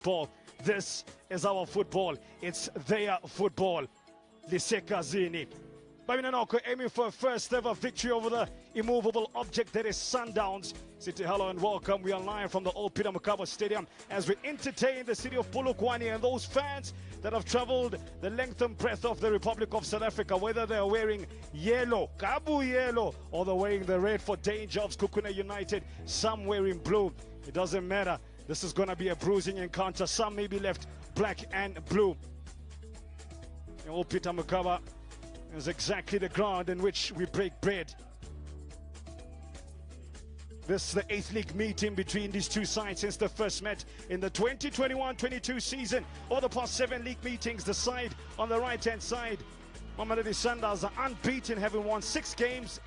football. This is our football. It's their football. Lisekazini. Babinanoko aiming for a first ever victory over the immovable object that is Sundowns. City, hello and welcome. We are live from the old Peter Mokaba Stadium as we entertain the city of Polokwane and those fans that have traveled the length and breadth of the Republic of South Africa, whether they are wearing yellow, Kabu yellow, or they're wearing the red for danger of Sekhukhune United, some wearing blue. It doesn't matter. This is going to be a bruising encounter. Some may be left black and blue. The old Peter Mokaba is exactly the ground in which we break bread. This is the 8th league meeting between these two sides since the first met in the 2021-22 season. Over the past 7 league meetings, the side on the right-hand side, Mamelodi Sundowns, are unbeaten, having won 6 games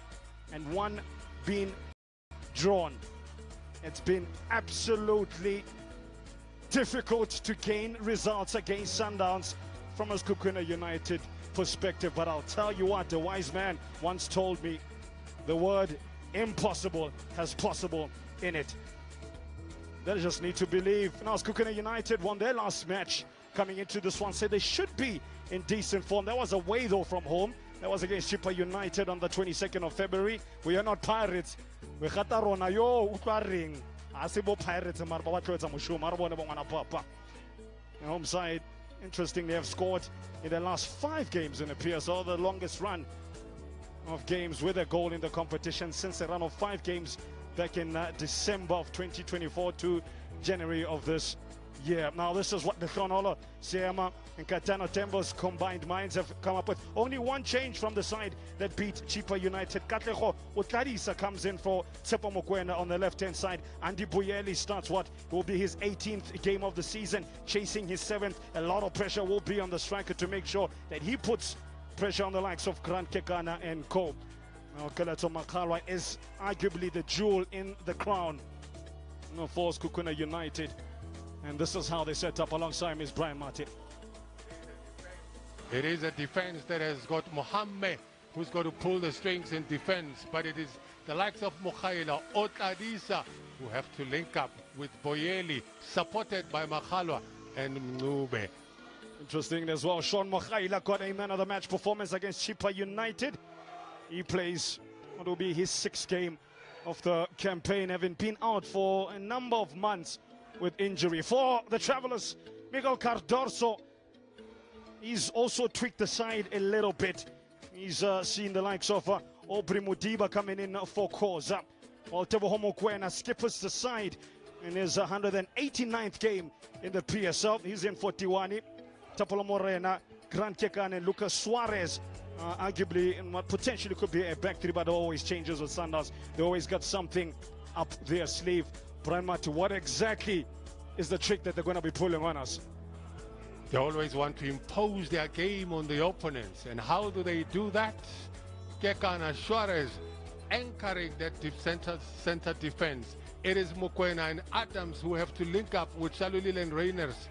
and 1 being drawn. It's been absolutely difficult to gain results against Sundowns from a Sekhukhune United perspective, but I'll tell you what, the wise man once told me the word impossible has possible in it. They just need to believe. Now Sekhukhune United won their last match coming into this one, said they should be in decent form. There was away though from home. That was against Chippa United on the 22nd of February. We are not Pirates. We Khatarona yo utwaring asibo Pirates marba batloetsa mushumo marabone bongwana papa. The home side, interestingly, have scored in the last 5 games in the PSL, the longest run of games with a goal in the competition since a run of 5 games back in December of 2024 to January of this year. Now this is what the Khonolo, Siema and Katano Tembo's combined minds have come up with. Only one change from the side that beat Chippa United. Katlego Utlarisa comes in for Tsepo Mokoena on the left-hand side. Andy Buyeli starts what will be his 18th game of the season, chasing his 7th. A lot of pressure will be on the striker to make sure that he puts pressure on the likes of Grant Kekana and Co. Now Keleto Makalwa is arguably the jewel in the crown for Sekhukhune United. And this is how they set up alongside Ms. Brian Martin. It is a defense that has got Mohammed, who's got to pull the strings in defense, but it is the likes of Mokhaila, Otladisa, who have to link up with Boyeli, supported by Makhalwa and Mngube. Interesting as well, Sean Mokhaila got a man of the match performance against Chippa United. He plays what will be his 6th game of the campaign, having been out for a number of months with injury. For the Travellers, Miguel Cardoso, he's also tweaked the side a little bit. He's seen the likes of Aubrey Mudiba coming in for Khoza, while Teboho Mokoena skippers the side in his 189th game in the PSL. He's in for Tiwani, Tapolo Morena, Grant Kekan and Lucas Suarez. Arguably in what potentially could be a back three, but always changes with Sundowns. They always got something up their sleeve. Brian Marty, what exactly is the trick that they're going to be pulling on us? They always want to impose their game on the opponents. And how do they do that? Kekana Suarez anchoring that center defense. It is Mokoena and Adams who have to link up with Shalulile and Reiners.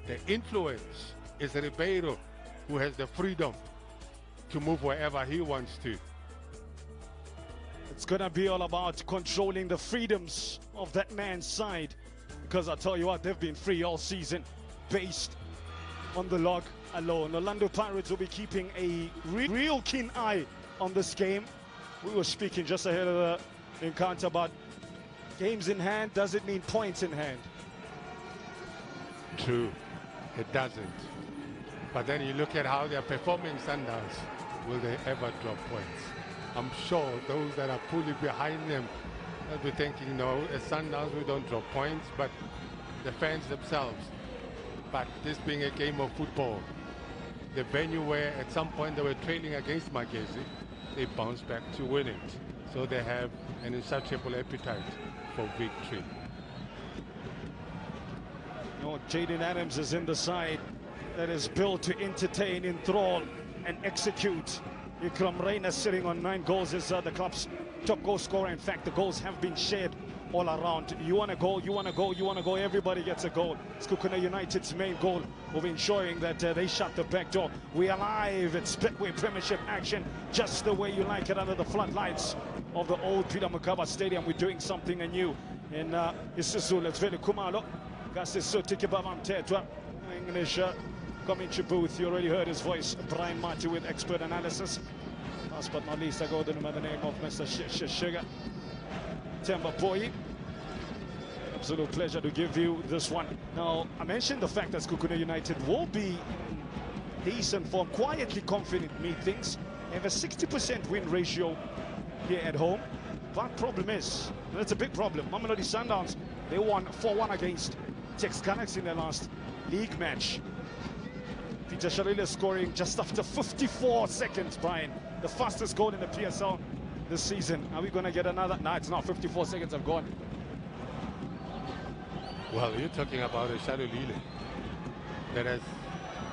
The influence is Ribeiro, who has the freedom to move wherever he wants to. It's going to be all about controlling the freedoms of that man's side, because I tell you what, they've been free all season based on the log alone. Orlando Pirates will be keeping a real keen eye on this game. We were speaking just ahead of the encounter about games in hand. Does it mean points in hand? True, it doesn't. But then you look at how they're performing Sundowns. Will they ever drop points? I'm sure those that are fully behind them will be thinking, no, as Sundowns we don't drop points, but the fans themselves. But this being a game of football, the venue where at some point they were trailing against Magesi, they bounced back to win it. So they have an insatiable appetite for victory. No, Jaden Adams is in the side that is built to entertain, enthrall, and execute. Ikram Reina sitting on 9 goals is the club's top goal scorer. In fact, the goals have been shared all around. You want a goal, you want a goal, you want a goal, everybody gets a goal. Sekhukhune United's main goal will be ensuring that they shut the back door. We are live at Speedway Premiership action, just the way you like it, under the floodlights of the old Peter Mokaba Stadium. We're doing something anew in Isizulu. It's very Kumalo. English commentary booth. You already heard his voice. Brian Marty with expert analysis. Last but not least, I go to the name of Mr. Sugar Temba Boy. Absolute pleasure to give you this one. Now, I mentioned the fact that Sekhukhune United will be in decent form, quietly confident meetings. They have a 60% win ratio here at home. But problem is, and it's a big problem, Mamelodi Sundowns, they won 4-1 against Tex Galaxy in their last league match. Peter Shalila scoring just after 54 seconds, Brian. The fastest goal in the PSL this season. Are we going to get another? No, it's not. 54 seconds have gone. Well, you're talking about a Shalila that has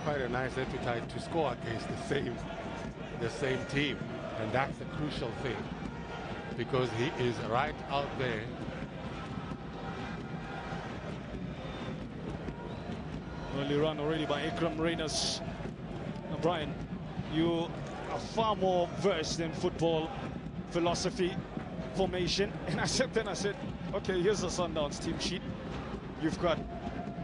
quite a nice appetite to score against the same team. And that's the crucial thing, because he is right out there. Early run already by Ikram Reyners. Now, Brian, you are far more versed in football philosophy, formation. And I said, okay, here's the Sundowns team sheet. You've got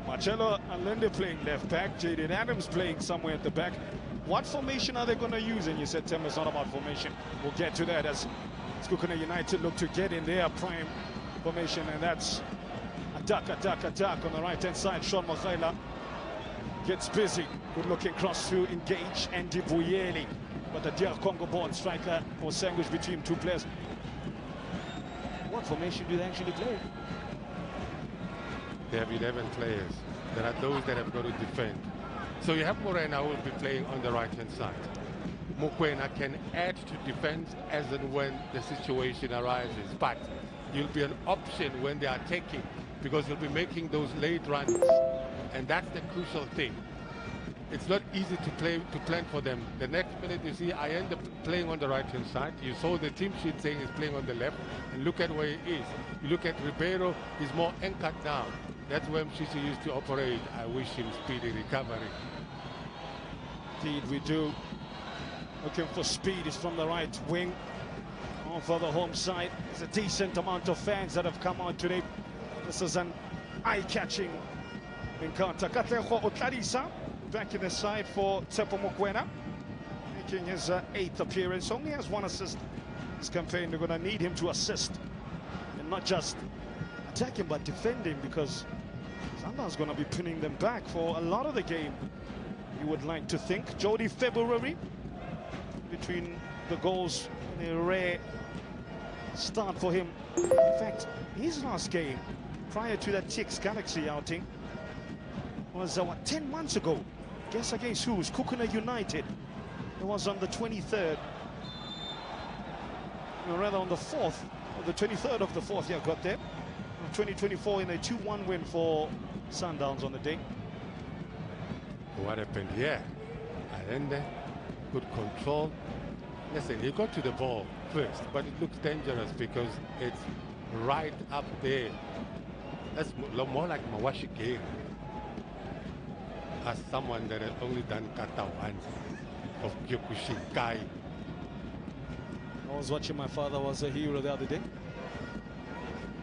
Marcelo Allende playing left back, Jaden Adams playing somewhere at the back. What formation are they going to use? And you said, Tim, it's not about formation. We'll get to that as Sekhukhune United look to get in their prime formation, and that's attack on the right-hand side. Sean Makhaila gets busy. Good-looking cross through, engage, Andy Buyeli. But the dear Congo-born striker was sandwiched between two players. What formation do they actually play? They have 11 players. There are those that have got to defend. So you have Morena who will be playing on the right-hand side. Mokoena can add to defense as and when the situation arises, but he'll be an option when they are attacking, because he'll be making those late runs, and that's the crucial thing. It's not easy to plan for them. The next minute you see I end up playing on the right-hand side. You saw the team sheet saying he's playing on the left, and look at where he is. You look at Ribeiro, he's more anchored down. That's where Mshishi used to operate. I wish him speedy recovery. Indeed we do. Looking for speed is from the right wing. On for the home side. There's a decent amount of fans that have come out today. This is an eye-catching encounter. Katlego Otladisa back in the side for Tsepo Mokoena, making his 8th appearance. Only has 1 assist this campaign. They're going to need him to assist and not just attacking but defending, because Sundowns going to be pinning them back for a lot of the game, you would like to think. Jody February between the goals, a rare start for him. In fact, his last game prior to that Tex Galaxy outing was 10 months ago. Guess against who? Sekhukhune United. It was on the 23rd, or rather on the 4th, or the 23rd of the 4th. Yeah, got there. 2024 in a 2-1 win for Sundowns on the day. What happened here? Allende, good control. Listen, he got to the ball first, but it looks dangerous because it's right up there. That's more like Mawashi game. As someone that has only done kata one of Kyokushinkai. I was watching My Father Was a Hero the other day.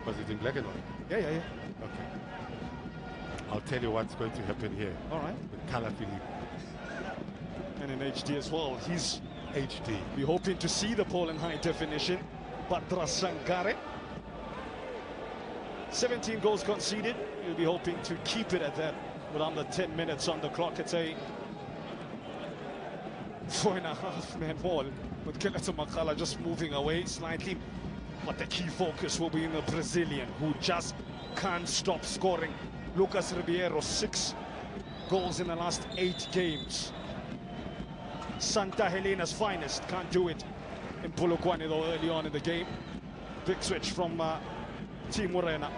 Was it in black and white? Yeah. Okay. I'll tell you what's going to happen here. All right. With Kala Philippe. And in HD as well. He's HD. We're hoping to see the poll in high definition. Batra Sankare. 17 goals conceded. We'll be hoping to keep it at that with under 10 minutes on the clock. It's a 4.5-man wall with Keleto Makala just moving away slightly. But the key focus will be in the Brazilian, who just can't stop scoring. Lucas Ribeiro, 6 goals in the last 8 games. Santa Helena's finest, can't do it in Polokwane though early on in the game. Big switch from Team Morena.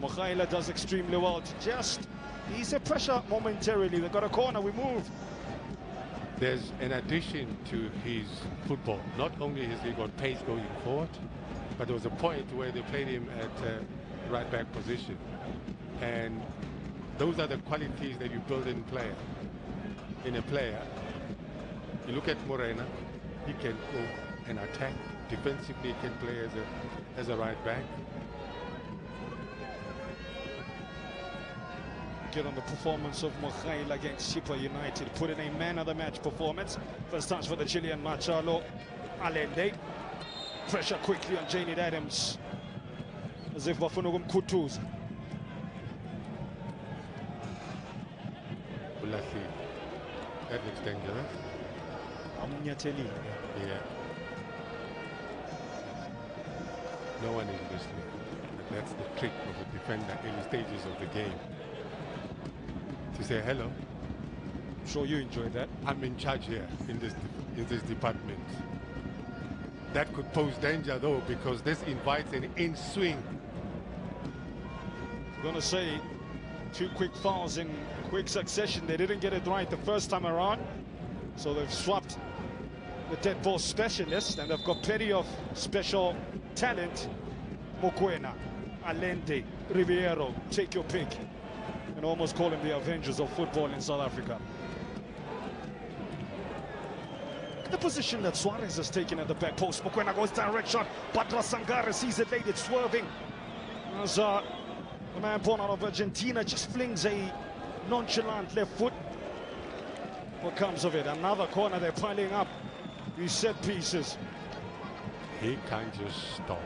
Makhaila does extremely well to just ease the pressure momentarily. They got a corner, we move. There's an addition to his football. Not only has he got pace going forward, but there was a point where they played him at right back position. And those are the qualities that you build in a player. You look at Morena, he can go and attack. Defensively, he can play as a right back. get on the performance of Mokhail against Sekhukhune United. Put in a man-of-the-match performance. First touch for the Chilean, Machalo. Allende. Pressure quickly on Janid Adams. As if bafuna ukumkhuthuza. That looks dangerous. Yeah. No one is listening. That's the trick of a defender in the stages of the game. To say hello. I'm sure you enjoyed that. I'm in charge here in this department. That could pose danger though, because this invites an in-swing. I'm going to say 2 quick fouls in quick succession. They didn't get it right the first time around, so they've swapped the dead ball specialist, and they've got plenty of special talent. Mokoena, Allende, Riviero, take your pick, and almost call them the Avengers of football in South Africa. The position that Suarez has taken at the back post. Mokoena goes direct shot, but Sangare sees it late, it's swerving. As the man born out of Argentina just flings a nonchalant left foot. What comes of it? Another corner, they're piling up these set pieces. He can't just stop.